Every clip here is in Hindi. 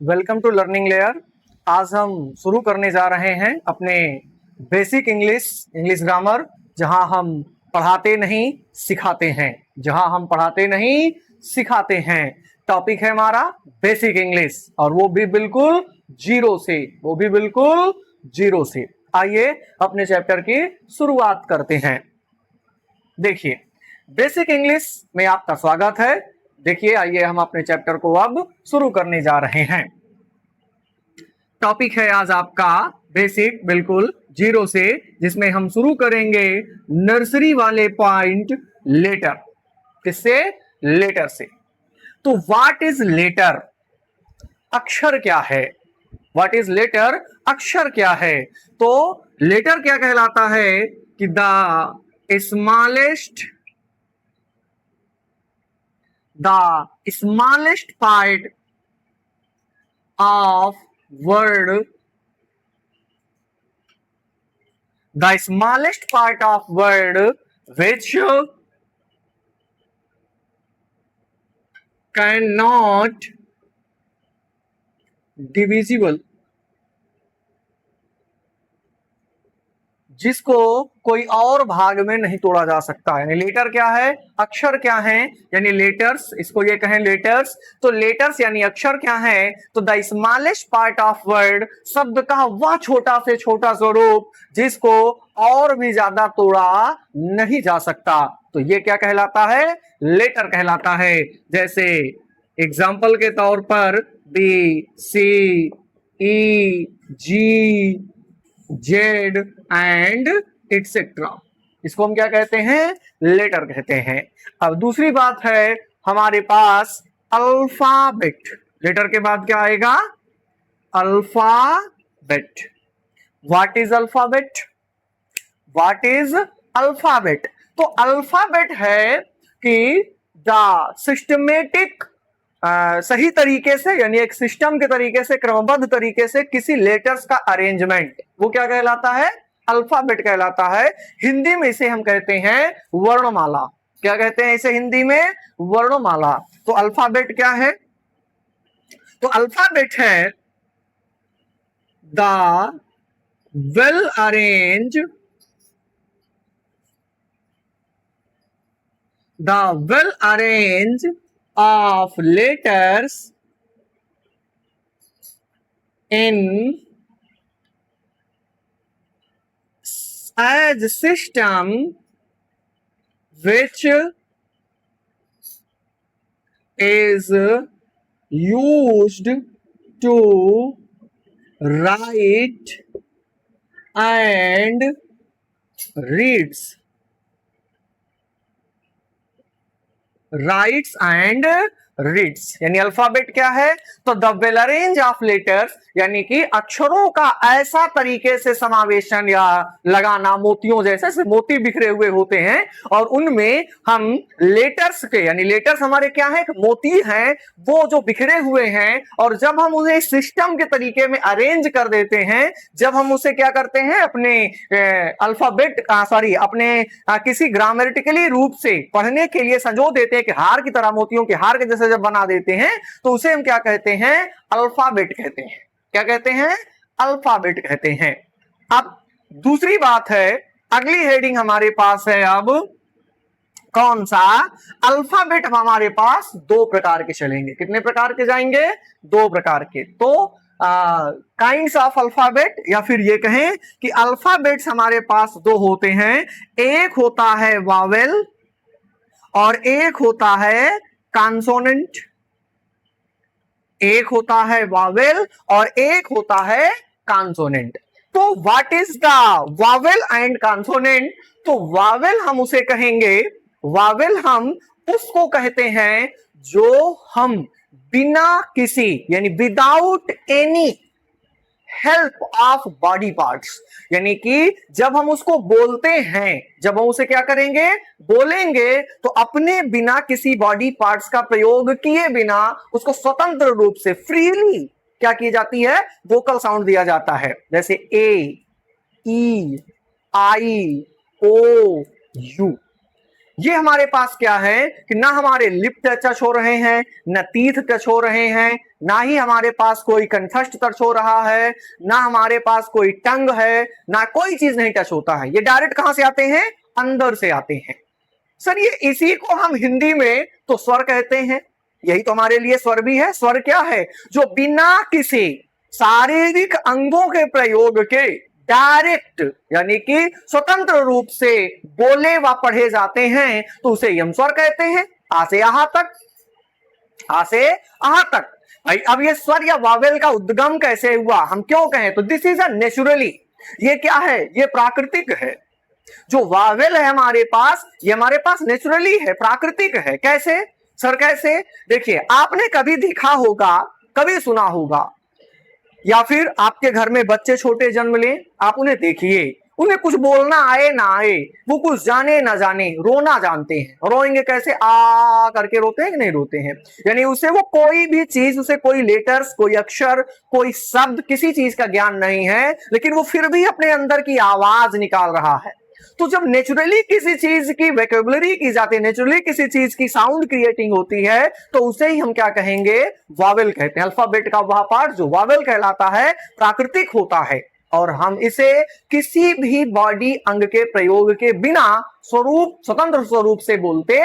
Welcome to learning layer. आज हम शुरू करने जा रहे हैं अपने बेसिक इंग्लिश ग्रामर, जहां हम पढ़ाते नहीं सिखाते हैं। टॉपिक है हमारा बेसिक इंग्लिश, और वो भी बिल्कुल जीरो से। आइए अपने चैप्टर की शुरुआत करते हैं। देखिए, बेसिक इंग्लिश में आपका स्वागत है। देखिए, आइए हम अपने चैप्टर को अब शुरू करने जा रहे हैं। टॉपिक है आज आपका बेसिक, बिल्कुल जीरो से, जिसमें हम शुरू करेंगे नर्सरी वाले पॉइंट लेटर। किससे? लेटर से। तो व्हाट इज लेटर? अक्षर क्या है? What is letter? अक्षर क्या है? तो लेटर क्या कहलाता है कि the smallest part of word which cannot divisible, जिसको कोई और भाग में नहीं तोड़ा जा सकता। यानी लेटर क्या है? अक्षर क्या है? यानी लेटर्स, इसको ये कहें लेटर्स। तो लेटर्स यानी अक्षर क्या है? तो the smallest part of word, शब्द का वह छोटा से छोटा स्वरूप जिसको और भी ज्यादा तोड़ा नहीं जा सकता, तो ये क्या कहलाता है? लेटर कहलाता है। जैसे एग्जाम्पल के तौर पर B, C, E, G, Z and etcetera, इसको हम क्या कहते हैं? लेटर कहते हैं। अब दूसरी बात है हमारे पास अल्फाबेट। लेटर के बाद क्या आएगा? Alphabet. What is alphabet? What is alphabet? तो अल्फाबेट है कि द सिस्टमेटिक, सही तरीके से, यानी एक सिस्टम के तरीके से, क्रमबद्ध तरीके से किसी लेटर्स का अरेंजमेंट, वो क्या कहलाता है? अल्फाबेट कहलाता है। हिंदी में इसे हम कहते हैं वर्णमाला। क्या कहते हैं इसे हिंदी में? वर्णमाला। तो अल्फाबेट क्या है? तो अल्फाबेट है the well arrange of letters in as system which is used to write and reads यानी अल्फाबेट क्या है? तो the well arrange of letters, यानी कि अक्षरों का ऐसा तरीके से समावेशन या लगाना, मोतियों जैसे मोती बिखरे हुए होते हैं, और उनमें हम लेटर्स के, यानी लेटर्स हमारे क्या है? मोती हैं, वो जो बिखरे हुए हैं, और जब हम उन्हें सिस्टम के तरीके में अरेंज कर देते हैं, जब हम उसे क्या करते हैं? अपने अल्फाबेट अपने किसी ग्रामेटिकली रूप से पढ़ने के लिए संजो देते हैं कि हार की तरह, मोतियों के हार के जैसे जब बना देते हैं, तो उसे हम क्या कहते हैं? अल्फाबेट कहते हैं। क्या कहते हैं? अल्फाबेट कहते हैं। अब दूसरी बात है, अगली हेडिंग हमारे पास है अब कौन सा? अल्फाबेट हमारे पास दो प्रकार के चलेंगे। कितने प्रकार के जाएंगे? दो प्रकार के। तो काइंड्स ऑफ अल्फाबेट, या फिर ये कहें कि अल्फाबेट्स हमारे पास दो होते हैं। एक होता है वावेल और एक होता है कॉन्सोनेंट। एक होता है वावेल और एक होता है कॉन्सोनेंट। तो what is the Wavell and consonant? तो वावेल हम उसे कहेंगे, वावेल हम उसको कहते हैं जो हम बिना किसी, यानी without any help of body parts, यानी कि जब हम उसको बोलते हैं, जब हम उसे क्या करेंगे? बोलेंगे, तो अपने बिना किसी बॉडी पार्ट्स का प्रयोग किए बिना उसको स्वतंत्र रूप से, फ्रीली क्या की जाती है? वोकल साउंड दिया जाता है। जैसे ए, ई, आई, ओ, यू। ये हमारे पास क्या है कि ना हमारे लिप टच हो रहे हैं, ना टीथ टच हो रहे हैं, ना ही हमारे पास कोई कंठस्थ टच हो रहा है, ना हमारे पास कोई टंग है, ना कोई चीज नहीं टच होता है। ये डायरेक्ट कहां से आते हैं? अंदर से आते हैं। सर ये इसी को हम हिंदी में तो स्वर कहते हैं। यही तो हमारे लिए स्वर भी है। स्वर क्या है? जो बिना किसी शारीरिक अंगों के प्रयोग के डायरेक्ट यानी कि स्वतंत्र रूप से बोले व पढ़े जाते हैं, तो उसे हम स्वर कहते हैं। आ से आहा तक, आ से आहा तक। भाई अब ये स्वर या वावेल का उद्गम कैसे हुआ, हम क्यों कहें? तो दिस इज अ नेचुरली, ये क्या है? ये प्राकृतिक है। जो वावेल है हमारे पास, ये हमारे पास नेचुरली है, प्राकृतिक है। कैसे सर? कैसे? देखिए, आपने कभी देखा होगा, कभी सुना होगा, या फिर आपके घर में बच्चे छोटे जन्म लें, आप उन्हें देखिए, उन्हें कुछ बोलना आए ना आए, वो कुछ जाने ना जाने रोना जानते हैं। रोएंगे कैसे? आ करके रोते हैं कि नहीं रोते हैं? यानी उसे वो कोई भी चीज, उसे कोई लेटर्स, कोई अक्षर, कोई शब्द, किसी चीज का ज्ञान नहीं है, लेकिन वो फिर भी अपने अंदर की आवाज निकाल रहा है। तो जब नेचुरली किसी चीज की वोकैबुलरी की जाती है, नेचुरली किसी चीज की साउंड क्रिएटिंग होती है, तो उसे ही हम क्या कहेंगे? वावेल कहते हैं। अल्फाबेट का वह पार्ट जो वावेल कहलाता है, प्राकृतिक होता है, और हम इसे किसी भी बॉडी अंग के प्रयोग के बिना स्वरूप, स्वतंत्र स्वरूप से बोलते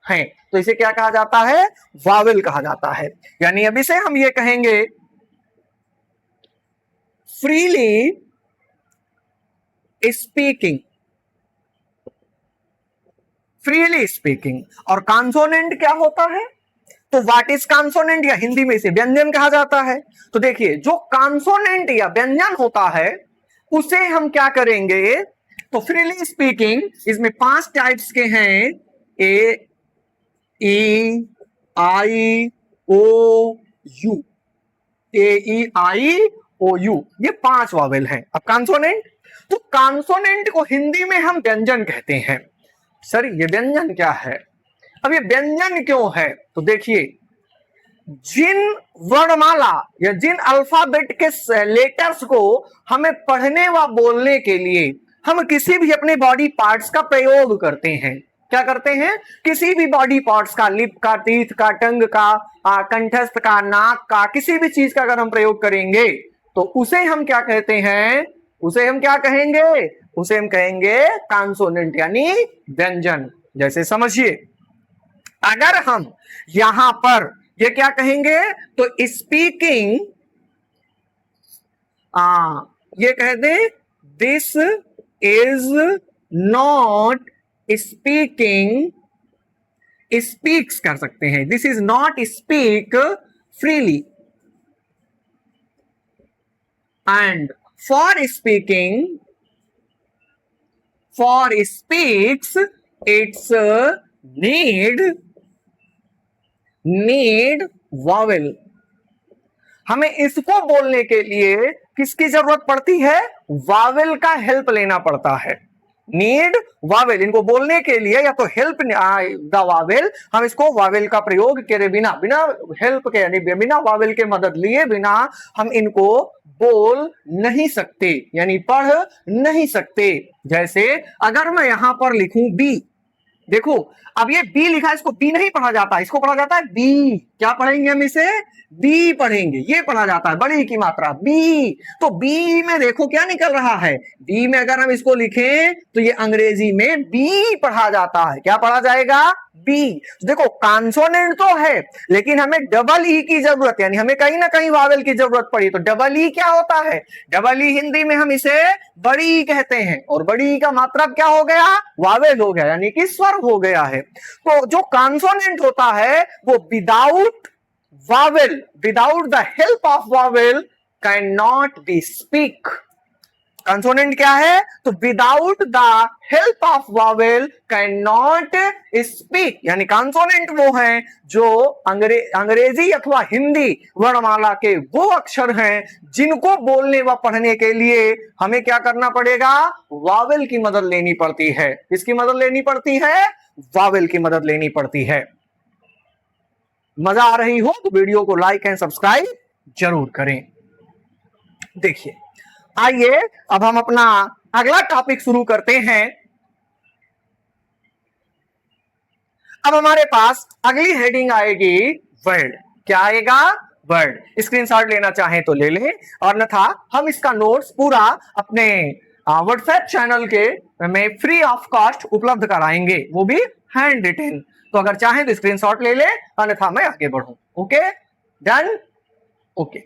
हैं। तो इसे क्या कहा जाता है? वावेल कहा जाता है। यानी अब इसे हम ये कहेंगे फ्रीली स्पीकिंग, फ्रीली स्पीकिंग। और कॉन्सोनेंट क्या होता है? तो व्हाट इज कॉन्सोनेंट, या हिंदी में इसे व्यंजन कहा जाता है। तो देखिए, जो कॉन्सोनेंट या व्यंजन होता है उसे हम क्या करेंगे? तो फ्रीली स्पीकिंग, इसमें 5 टाइप्स के हैं। ए, ई, आई, ओ, you. A, E, I, O, you, ये 5 वावेल हैं। अब कॉन्सोनेंट, तो कॉन्सोनेंट को हिंदी में हम व्यंजन कहते हैं। सर ये व्यंजन क्या है? अब ये व्यंजन क्यों है? तो देखिए, जिन वर्णमाला या जिन अल्फाबेट के लेटर्स को हमें पढ़ने व बोलने के लिए हम किसी भी अपने बॉडी पार्ट्स का प्रयोग करते हैं। क्या करते हैं? किसी भी बॉडी पार्ट्स का, लिप का, टीथ का, टंग का, कंठस्थ का, नाक का, किसी भी चीज का अगर हम प्रयोग करेंगे, तो उसे हम क्या कहते हैं? उसे हम क्या कहेंगे? उसे हम कहेंगे कॉन्सोनेंट यानी व्यंजन। जैसे समझिए, अगर हम यहां पर ये क्या कहेंगे? तो स्पीकिंग, ये कह दे this is not speaking, speaks कर सकते हैं, this is not speak freely, and for speaking, for speaks it's need vowel. हमें इसको बोलने के लिए किसकी जरूरत पड़ती है? वावेल का हेल्प लेना पड़ता है। नीड वावेल, इनको बोलने के लिए या तो हेल्प द वावेल, हम इसको वावेल का प्रयोग करे बिना, बिना हेल्प के यानी बिना वावेल के मदद लिए बिना हम इनको बोल नहीं सकते, यानी पढ़ नहीं सकते। जैसे अगर मैं यहां पर लिखूं बी, देखो अब ये बी लिखा है, इसको बी नहीं पढ़ा जाता, इसको पढ़ा जाता है बी। क्या पढ़ेंगे हम इसे? बी पढ़ेंगे। ये पढ़ा जाता है बड़ी की मात्रा बी। तो बी में देखो क्या निकल रहा है? बी में अगर हम इसको लिखें तो ये अंग्रेजी में बी पढ़ा जाता है। क्या पढ़ा जाएगा? बी। तो देखो कॉन्सोनेंट तो है, लेकिन हमें डबल ई की जरूरत, यानी हमें कहीं ना कहीं वावेल की जरूरत पड़ी। तो डबल ई क्या होता है? डबल ई हिंदी में हम इसे बड़ी कहते हैं, और बड़ी का मात्रा क्या हो गया? वावेल हो गया, यानी कि स्वर हो गया है। तो जो कॉन्सोनेंट होता है वो without Wavell, without the help of Wavell can not be speak. Consonant क्या है? तो without the help of Wavell can not speak, यानी कंसोनेंट वो हैं जो अंग्रेजी अथवा हिंदी वर्णमाला के वो अक्षर हैं जिनको बोलने व पढ़ने के लिए हमें क्या करना पड़ेगा? वावेल की मदद लेनी पड़ती है। किसकी मदद लेनी पड़ती है? वावेल की मदद लेनी पड़ती है। मजा आ रही हो तो वीडियो को लाइक एंड सब्सक्राइब जरूर करें। देखिए, आइए अब हम अपना अगला टॉपिक शुरू करते हैं। अब हमारे पास अगली हेडिंग आएगी वर्ड। क्या आएगा? वर्ड। स्क्रीनशॉट लेना चाहें तो ले लें, और अन्यथा हम इसका नोट्स पूरा अपने व्हाट्सएप चैनल के में फ्री ऑफ कॉस्ट उपलब्ध कराएंगे, वो भी हैंड रिटेन। तो अगर चाहें तो स्क्रीनशॉट ले लें, अन्यथा मैं आगे बढ़ूं। Okay, done. ओके,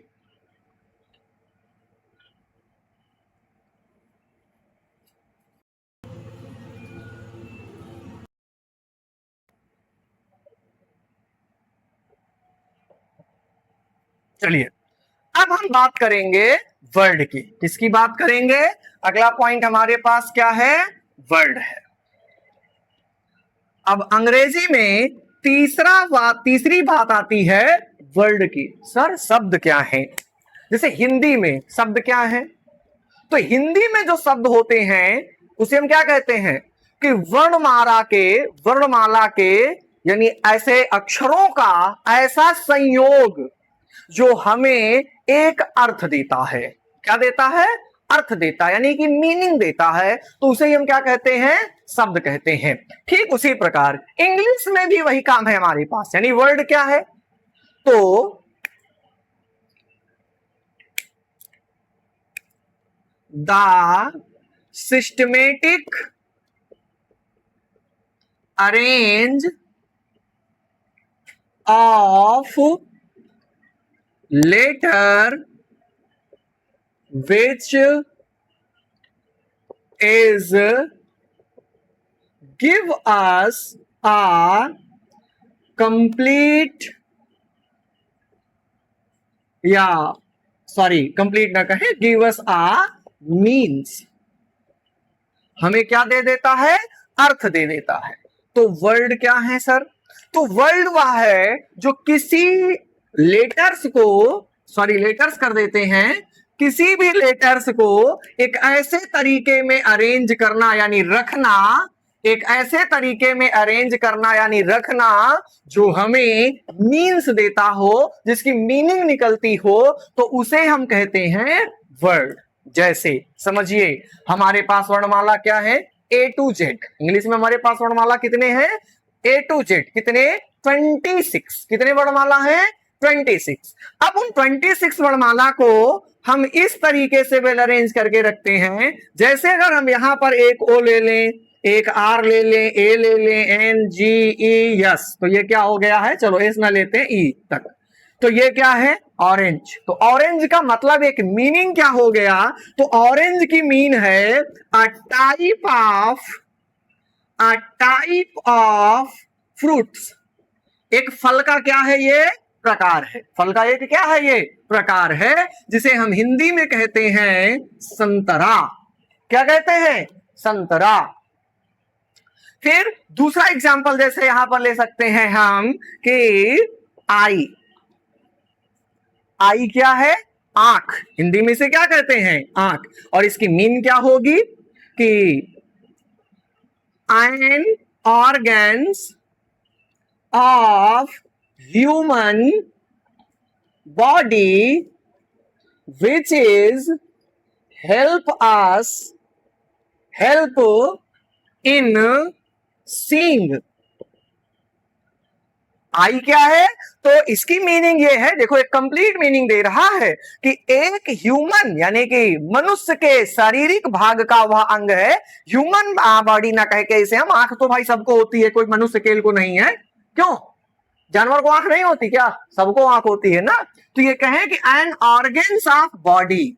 चलिए अब हम बात करेंगे वर्ड की। किसकी बात करेंगे? अगला पॉइंट हमारे पास क्या है? वर्ड है। अब अंग्रेजी में तीसरी बात आती है वर्ड की। सर शब्द क्या है? जैसे हिंदी में शब्द क्या है? तो हिंदी में जो शब्द होते हैं उसे हम क्या कहते हैं कि वर्णमाला के यानी ऐसे अक्षरों का ऐसा संयोग जो हमें एक अर्थ देता है। क्या देता है? अर्थ देता है, यानी कि मीनिंग देता है, तो उसे हम क्या कहते हैं? शब्द कहते हैं। ठीक उसी प्रकार इंग्लिश में भी वही काम है हमारे पास। यानी वर्ड क्या है? तो the systematic arrange of letter which is give us a complete complete ना कहें, give us a means, हमें क्या दे देता है? अर्थ दे देता है। तो वर्ड क्या है सर? तो वर्ड वह है जो किसी लेटर्स कर देते हैं, किसी भी लेटर्स को एक ऐसे तरीके में अरेंज करना यानी रखना, एक ऐसे तरीके में अरेंज करना यानी रखना जो हमें मीन्स देता हो, जिसकी मीनिंग निकलती हो, तो उसे हम कहते हैं वर्ड। जैसे समझिए हमारे पास वर्णमाला क्या है? A to Z। इंग्लिश में हमारे पास वर्णमाला कितने हैं? A to Z कितने? 26। कितने वर्णमाला है? 26। अब उन 26 वर्णमाला को हम इस तरीके से वेल अरेंज करके रखते हैं, जैसे अगर हम यहां पर एक O ले लें, एक R ले लें, A ले लें, N G E S, तो ये क्या हो गया है? चलो S ना लेते हैं, E तक। तो ये क्या है? ऑरेंज। तो ऑरेंज का मतलब एक मीनिंग क्या हो गया? तो ऑरेंज की मीन है अ टाइप ऑफ फ्रूट्स। एक फल का क्या है? ये प्रकार है। फल का एक क्या है? ये प्रकार है, जिसे हम हिंदी में कहते हैं संतरा। क्या कहते हैं? संतरा। फिर दूसरा एग्जाम्पल जैसे यहां पर ले सकते हैं हम कि आई क्या है? आंख। हिंदी में से क्या कहते हैं? आंख। और इसकी मीन क्या होगी कि an organs of human body which is help in seeing. Eye क्या है? तो इसकी मीनिंग ये है, देखो एक कंप्लीट मीनिंग दे रहा है कि एक ह्यूमन यानी कि मनुष्य के शारीरिक भाग का वह अंग है। ह्यूमन बॉडी ना कह के इसे हम, आंख तो भाई सबको होती है, कोई मनुष्य केल को नहीं है। क्यों? जानवर को आंख नहीं होती क्या? सबको आंख होती है ना। तो ये कहें कि एन ऑर्गन्स ऑफ बॉडी,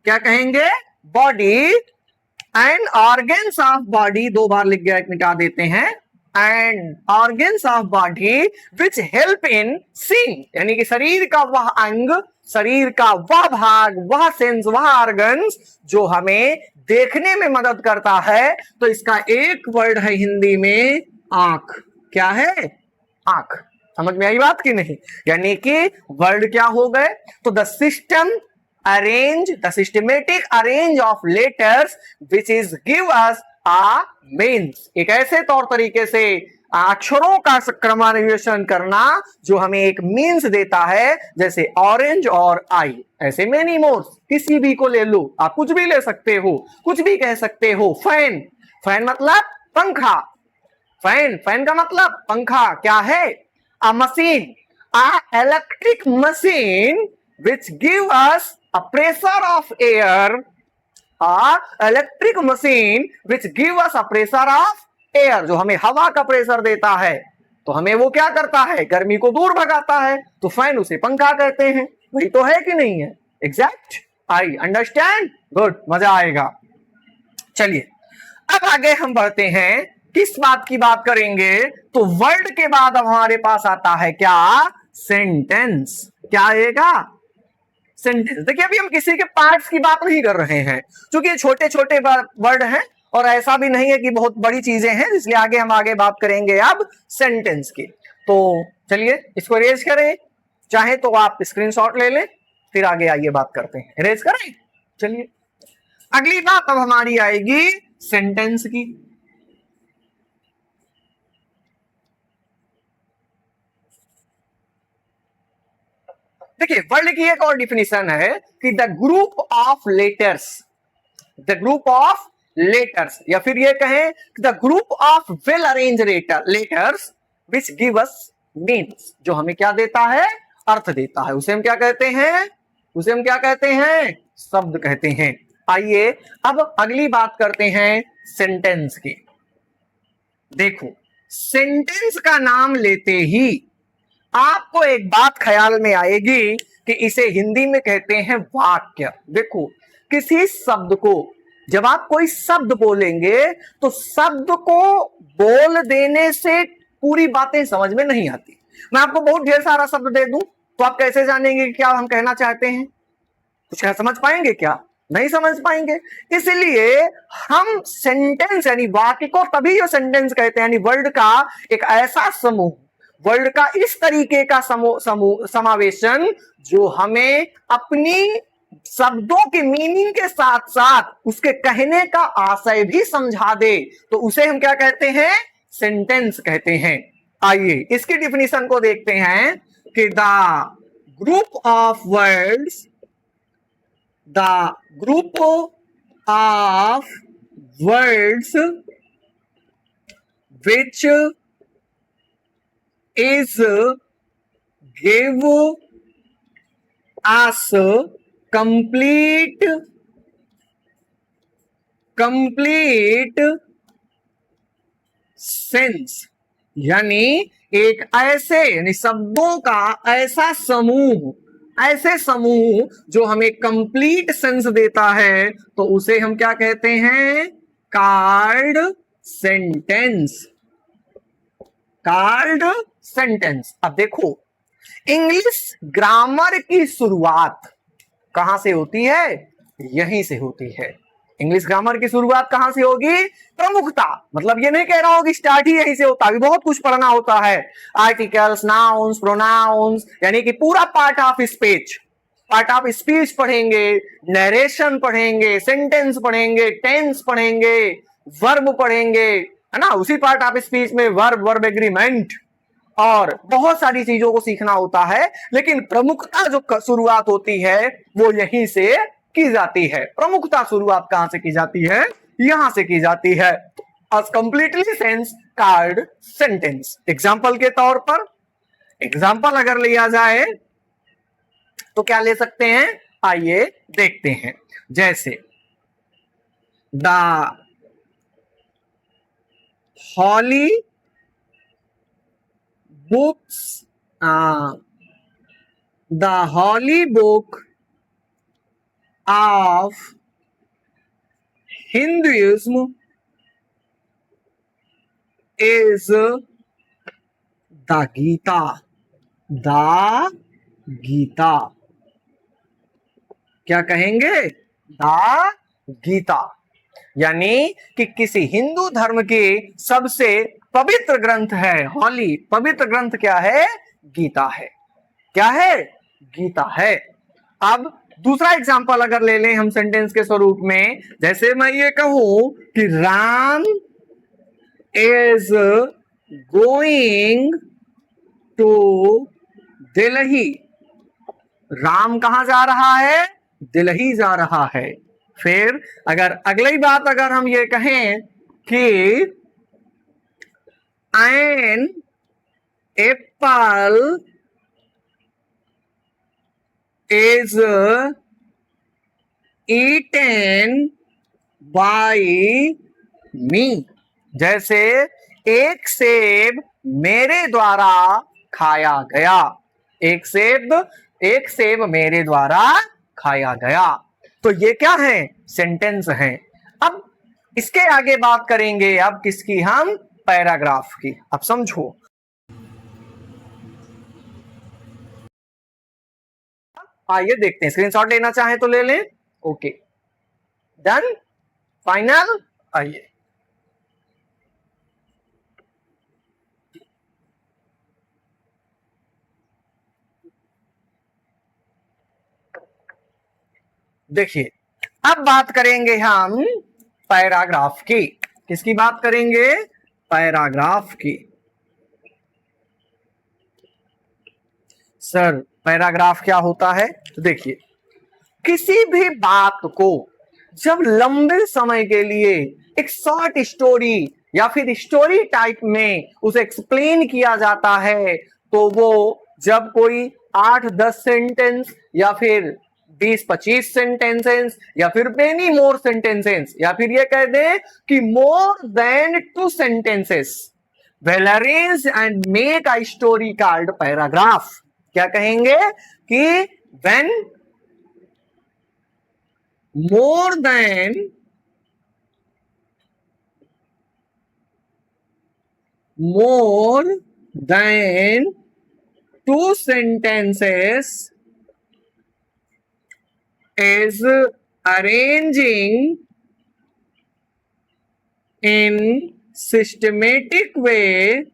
क्या कहेंगे? Body. An organs of body, दो बार लिख गया, एक मिटा देते हैं। And organs of body which help in seeing, यानी कि शरीर का वह अंग, शरीर का वह भाग, वह सेंस, वह ऑर्गन्स जो हमें देखने में मदद करता है। तो इसका एक वर्ड है हिंदी में आंख। क्या है? आंख। समझ में आई बात की नहीं? यानी कि वर्ड क्या हो गए? तो the systematic arrange of letters which is give us a means, एक ऐसे तौर तरीके से अक्षरों का क्रमान्वयन करना जो हमें एक मीन्स देता है, जैसे ऑरेंज और आई। ऐसे मेनी मोर, किसी भी को ले लो, आप कुछ भी ले सकते हो, कुछ भी कह सकते हो। फैन मतलब पंखा, फैन, फैन का मतलब पंखा। क्या है? अ machine, a electric machine which give us a pressure of air, a electric machine which give us a pressure of air, जो हमें हवा का प्रेशर देता है। तो हमें वो क्या करता है? गर्मी को दूर भगाता है। तो फैन उसे पंखा कहते हैं। वही तो है कि नहीं है? एग्जैक्ट। I understand? गुड, मजा आएगा। चलिए अब आगे हम बढ़ते हैं। किस बात की बात करेंगे? तो वर्ड के बाद अब हमारे पास आता है क्या? सेंटेंस। क्या आएगा? सेंटेंस। देखिए अभी हम किसी के पार्ट्स की बात नहीं कर रहे हैं, क्योंकि ये छोटे छोटे वर्ड हैं और ऐसा भी नहीं है कि बहुत बड़ी चीजें हैं, इसलिए आगे हम बात करेंगे अब सेंटेंस की। तो चलिए इसको इरेज करें, चाहे तो आप स्क्रीनशॉट ले लें, फिर आगे आइए बात करते हैं। इरेज करें। चलिए अगली बात अब हमारी आएगी सेंटेंस की। देखिए वर्ड की एक और डिफिनेशन है कि the group of letters, the group of letters, या फिर ये कहें the group of well arrange letters which give us means, जो हमें क्या देता है? अर्थ देता है। उसे हम क्या कहते हैं? उसे हम क्या कहते हैं? शब्द कहते हैं। आइए अब अगली बात करते हैं सेंटेंस की। देखो सेंटेंस का नाम लेते ही आपको एक बात ख्याल में आएगी कि इसे हिंदी में कहते हैं वाक्य। देखो किसी शब्द को, जब आप कोई शब्द बोलेंगे तो शब्द को बोल देने से पूरी बातें समझ में नहीं आती। मैं आपको बहुत ढेर सारा शब्द दे दूं तो आप कैसे जानेंगे कि क्या हम कहना चाहते हैं? कुछ क्या समझ पाएंगे? क्या नहीं समझ पाएंगे। इसलिए हम सेंटेंस यानी वाक्य को तभी जो सेंटेंस कहते हैं, यानी वर्ड का एक ऐसा समूह, वर्ड का इस तरीके का समावेशन जो हमें अपनी शब्दों के मीनिंग के साथ साथ उसके कहने का आशय भी समझा दे, तो उसे हम क्या कहते हैं? सेंटेंस कहते हैं। आइए इसकी डिफिनेशन को देखते हैं कि the group of words, the group of words which is give us complete sense, यानी एक ऐसे यानी शब्दों का ऐसा समूह, ऐसे समूह जो हमें कंप्लीट सेंस देता है, तो उसे हम क्या कहते हैं? Card sentence. Card sentence. अब देखो इंग्लिश ग्रामर की शुरुआत कहां से होती है? यहीं से होती है। इंग्लिश ग्रामर की शुरुआत कहां से होगी? प्रमुखता। मतलब ये नहीं कह रहा हूं कि स्टार्ट ही यहीं से होता, अभी बहुत कुछ पढ़ना होता है। आर्टिकल्स, नाउन्स, प्रोनाउंस, यानी कि पूरा part of speech, part of speech पढ़ेंगे, नरेशन पढ़ेंगे, सेंटेंस पढ़ेंगे, टेंस पढ़ेंगे, वर्ब पढ़ेंगे, है ना। उसी पार्ट ऑफ स्पीच में वर्ब, वर्ब एग्रीमेंट और बहुत सारी चीजों को सीखना होता है। लेकिन प्रमुखता जो शुरुआत होती है वो यहीं से की जाती है। प्रमुखता शुरुआत कहां से की जाती है? यहां से की जाती है। as completely sense card sentence। Example के तौर पर, एग्जाम्पल अगर लिया जाए तो क्या ले सकते हैं? आइए देखते हैं। जैसे the holy books, the holy book of Hinduism is the Gita। The Gita क्या कहेंगे? द गीता। यानी कि किसी हिंदू धर्म की सबसे पवित्र ग्रंथ है हॉली। पवित्र ग्रंथ क्या है? गीता है। क्या है? गीता है। अब दूसरा एग्जांपल अगर ले लें हम सेंटेंस के स्वरूप में, जैसे मैं ये कहूं कि Ram is going to Delhi. Ram कहां जा रहा है? दिल्ली जा रहा है। फिर अगर अगली बात अगर हम ये कहें कि an apple is eaten by me. जैसे एक सेब मेरे द्वारा खाया गया। एक सेब मेरे द्वारा खाया गया। तो ये क्या है? सेंटेंस है। अब इसके आगे बात करेंगे अब किसकी? हम पैराग्राफ की। अब समझो, आइए देखते हैं। स्क्रीनशॉट लेना चाहे तो ले लें। Okay, done, final. आइए देखिए, अब बात करेंगे हम पैराग्राफ की। किसकी बात करेंगे? पैराग्राफ की। सर पैराग्राफ क्या होता है? तो देखिए, किसी भी बात को जब लंबे समय के लिए एक शॉर्ट स्टोरी या फिर स्टोरी टाइप में उसे एक्सप्लेन किया जाता है, तो वो जब कोई 8-10 सेंटेंस या फिर 20-25 सेंटेंसेस या फिर मेनी मोर सेंटेंसेस या फिर ये कह दें कि more than 2 sentences well arranged and make a story called paragraph. क्या कहेंगे? कि when more than 2 sentences is arranging in systematic way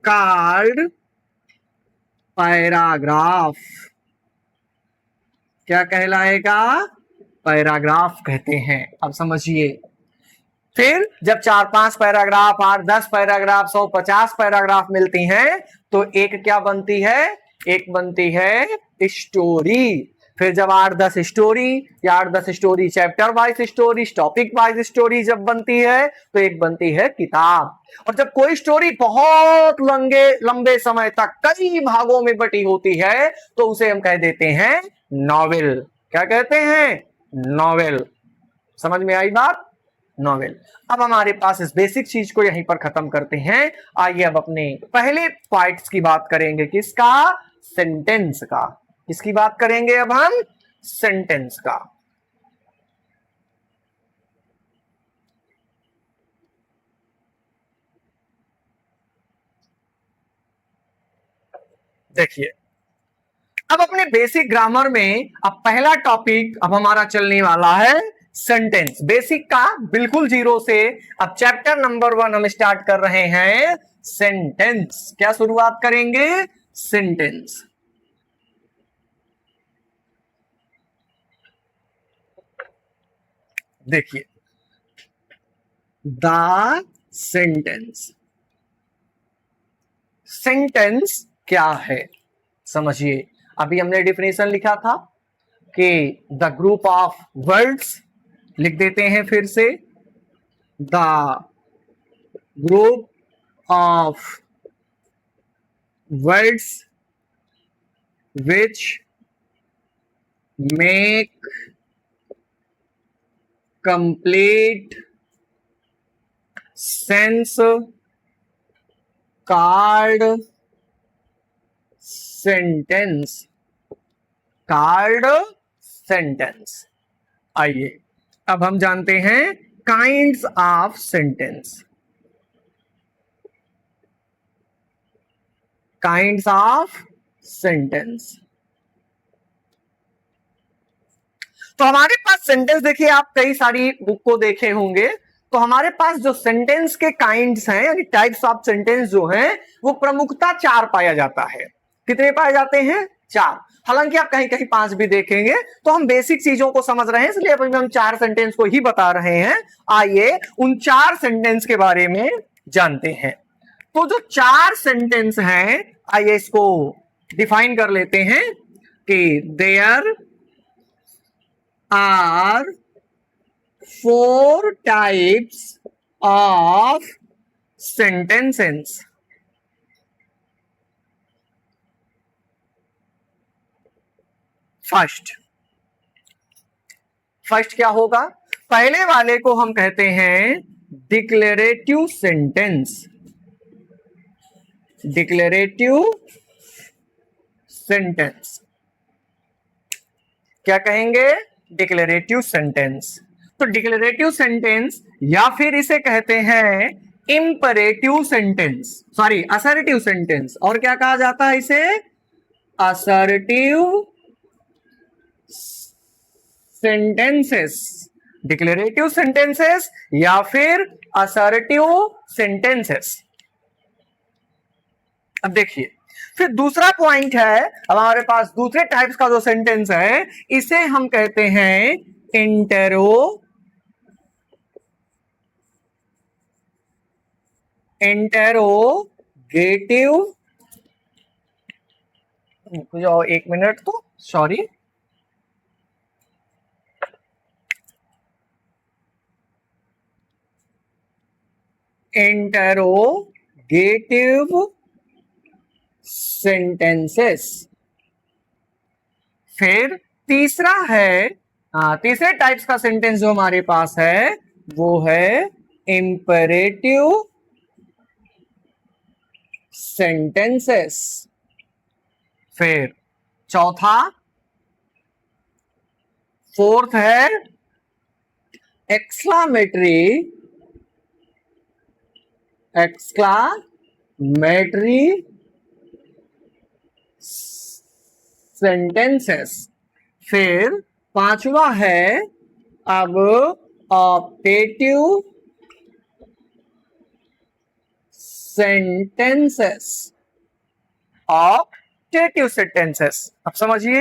called paragraph. क्या कहलाएगा? पैराग्राफ कहते हैं। अब समझिए, फिर जब 4-5 पैराग्राफ, 8-10 पैराग्राफ, 100-50 पैराग्राफ मिलती हैं तो एक क्या बनती है? एक बनती है स्टोरी। फिर जब 8-10 स्टोरी या 8-10 story chapter wise story, topic wise story जब बनती है तो एक बनती है किताब। और जब कोई स्टोरी बहुत लंबे समय तक कई भागों में बटी होती है तो उसे हम कह देते हैं नॉवेल। क्या कहते हैं? नॉवेल। समझ में आई बात? नॉवेल। अब हमारे पास इस बेसिक चीज को यहीं पर खत्म करते हैं। आइए अब अपने पहले पार्ट्स की बात करेंगे। किसका? सेंटेंस का। किसकी बात करेंगे अब हम? सेंटेंस का। देखिए, अब अपने बेसिक ग्रामर में अब पहला टॉपिक अब हमारा चलने वाला है सेंटेंस। बेसिक का बिल्कुल 0 से अब चैप्टर नंबर 1 हम स्टार्ट कर रहे हैं सेंटेंस। क्या शुरुआत करेंगे? सेंटेंस। देखिए, द सेंटेंस। सेंटेंस क्या है समझिए। अभी हमने डिफिनेशन लिखा था कि द ग्रुप ऑफ वर्ड्स, लिख देते हैं फिर से, the group of words which make complete sense called sentence। called sentence। आइए अब हम जानते हैं kinds of sentence. Kinds of sentence. तो हमारे पास सेंटेंस देखिए, आप कई सारी बुक को देखे होंगे तो हमारे पास जो सेंटेंस के काइंड्स हैं यानी टाइप्स ऑफ सेंटेंस जो हैं वो प्रमुखता 4 पाया जाता है। कितने पाए जाते हैं? 4। हालांकि आप कहीं कहीं 5 भी देखेंगे। तो हम बेसिक चीजों को समझ रहे हैं इसलिए अभी हम 4 सेंटेंस को ही बता रहे हैं। आइए उन 4 सेंटेंस के बारे में जानते हैं। तो जो 4 सेंटेंस हैं आइए इसको डिफाइन कर लेते हैं कि there are four types of sentences. First क्या होगा? पहले वाले को हम कहते हैं डिक्लेरेटिव सेंटेंस। डिक्लेरेटिव सेंटेंस क्या कहेंगे? Declarative sentence. तो डिक्लेरेटिव सेंटेंस या फिर इसे कहते हैं imperative sentence, sorry assertive sentence. और क्या कहा जाता है इसे? Assertive sentences. डिक्लेरेटिव सेंटेंसेस या फिर असर्टिव सेंटेंसेस। अब देखिए फिर दूसरा पॉइंट है, अब हमारे पास दूसरे टाइप्स का जो सेंटेंस है इसे हम कहते हैं इंटेरोगेटिव। मुझे एक मिनट तो, सॉरी, इंटेरोगेटिव सेंटेंसेस। फिर तीसरा है, तीसरे टाइप्स का सेंटेंस जो हमारे पास है वो है इंपरेटिव सेंटेंसेस। फिर चौथा, फोर्थ है एक्सक्लामेटरी सेंटेंसेस। फिर पांचवा है अब ऑप्टेटिव सेंटेंसेस। ऑप्टेटिव सेंटेंसेस, अब समझिए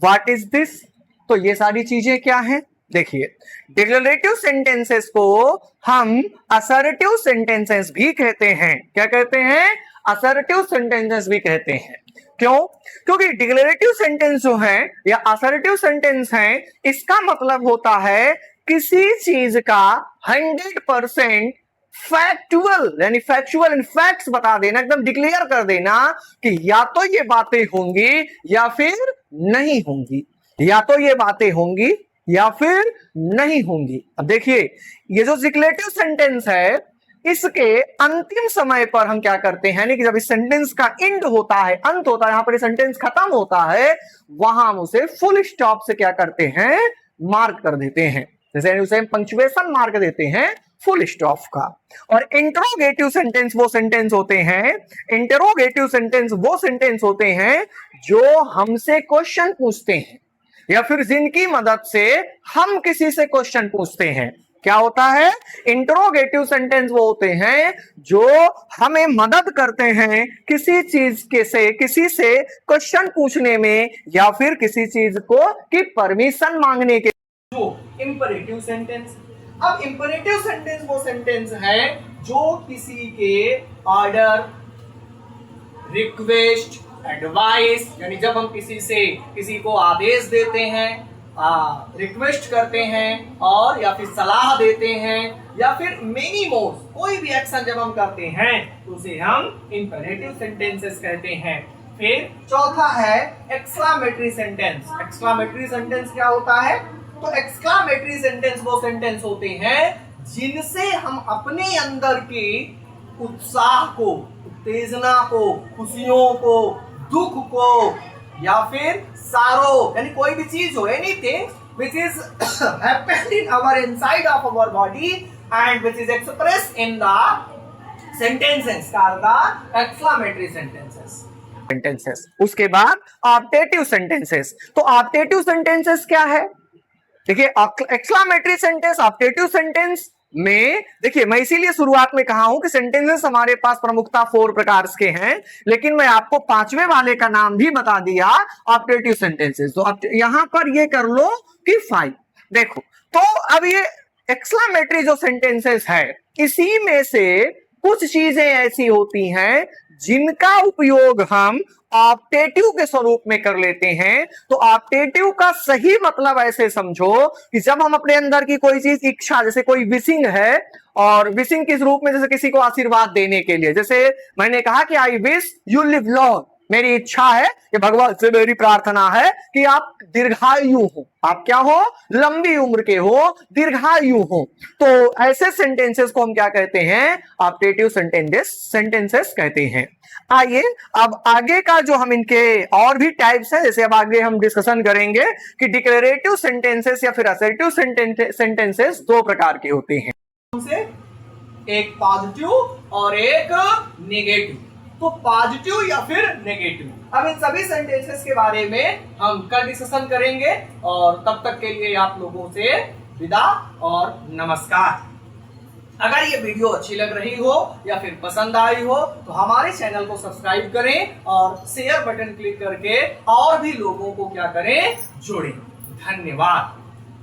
व्हाट इज दिस। तो ये सारी चीजें क्या हैं? देखिए डिक्लेरेटिव सेंटेंसेस को हम असर्टिव सेंटेंसेस भी कहते हैं। क्या कहते हैं? असर्टिव सेंटेंसेस भी कहते हैं। क्यों? क्योंकि डिक्लेरेटिव सेंटेंस जो है या असर्टिव सेंटेंस है, इसका मतलब होता है किसी चीज का 100% फैक्चुअल, यानी फैक्चुअल इन फैक्ट्स बता देना, एकदम डिक्लेयर कर देना कि या तो ये बातें होंगी या फिर नहीं होंगी, या तो ये बातें होंगी या फिर नहीं होंगी। अब देखिए ये जो डिक्लेरेटिव सेंटेंस है इसके अंतिम समय पर हम क्या करते हैं कि जब इस सेंटेंस का एंड होता है, अंत होता है, यहां पर सेंटेंस खत्म होता है, वहां हम उसे फुल स्टॉप से क्या करते हैं? मार्क कर देते हैं। जैसे उसे हम पंक्चुएशन मार्क देते हैं फुल स्टॉप का। और इंटरोगेटिव सेंटेंस वो सेंटेंस होते हैं, इंटरोगेटिव सेंटेंस वो सेंटेंस होते हैं जो हमसे क्वेश्चन पूछते हैं या फिर जिनकी मदद से हम किसी से क्वेश्चन पूछते हैं। क्या होता है? इंटरोगेटिव सेंटेंस वो होते हैं जो हमें मदद करते हैं किसी चीज के से, किसी से क्वेश्चन पूछने में या फिर किसी चीज को की परमिशन मांगने के। जो इंपरेटिव सेंटेंस, अब इंपरेटिव सेंटेंस वो सेंटेंस है जो किसी के ऑर्डर, रिक्वेस्ट, एडवाइस, यानी जब हम किसी को आदेश देते हैं, रिक्वेस्ट करते हैं और या फिर सलाह देते हैं या फिर मेनी मोर, कोई भी एक्शन जब हम करते हैं तो उसे हम इंपरेटिव सेंटेंसेस कहते हैं। फिर चौथा है एक्सक्लामेटरी सेंटेंस। एक्सक्लामेटरी सेंटेंस क्या होता है? तो एक्सक्लामेटरी सेंटेंस वो सेंटेंस होते हैं जिनसे हम अपने अंदर की उत्साह को, उत्तेजना को, खुशियों को, दुख को या फिर सारो, यानी कोई भी चीज हो, anything which is happened in our inside of our body and which is expressed in the sentences called the exclamatory sentences। उसके बाद ऑप्टेटिव सेंटेंसेस। तो ऑप्टेटिव सेंटेंसेस क्या है? देखिए एक्सक्लामेटरी सेंटेंस, ऑप्टेटिव सेंटेंस में देखिए मैं इसीलिए शुरुआत में कहा हूं कि सेंटेंसेस हमारे पास प्रमुखता 4 प्रकार के हैं, लेकिन मैं आपको पांचवें वाले का नाम भी बता दिया, ऑप्टेटिव सेंटेंसेस। तो अब यहां पर ये कर लो कि 5। देखो तो अब ये एक्सक्लामेटरी जो सेंटेंसेस है इसी में से कुछ चीजें ऐसी होती हैं जिनका उपयोग हम ऑप्टेटिव के स्वरूप में कर लेते हैं। तो ऑप्टेटिव का सही मतलब ऐसे समझो कि जब हम अपने अंदर की कोई चीज इच्छा, जैसे कोई विशिंग है, और विशिंग किस रूप में, जैसे किसी को आशीर्वाद देने के लिए, जैसे मैंने कहा कि I wish you live long, मेरी इच्छा है कि भगवान से मेरी प्रार्थना है कि आप दीर्घायु हो, आप क्या हो, लंबी उम्र के हो, दीर्घायु हो। तो ऐसे सेंटेंसेस को हम क्या कहते हैं, ऑप्टेटिव सेंटेंसेस कहते हैं। आइए अब आगे का जो हम इनके और भी टाइप्स है, जैसे अब आगे हम डिस्कशन करेंगे कि डिक्लेरेटिव सेंटेंसेस या फिर असर्टिव सेंटेंसेस दो प्रकार के होते हैं, एक पॉजिटिव और एक नेगेटिव। तो पॉजिटिव या फिर नेगेटिव, अब इन सभी सेंटेंसेस के बारे में हम कल डिस्कशन करेंगे, और तब तक के लिए आप लोगों से विदा और नमस्कार। अगर ये वीडियो अच्छी लग रही हो या फिर पसंद आई हो तो हमारे चैनल को सब्सक्राइब करें और शेयर बटन क्लिक करके और भी लोगों को क्या करें, जोड़ें। धन्यवाद।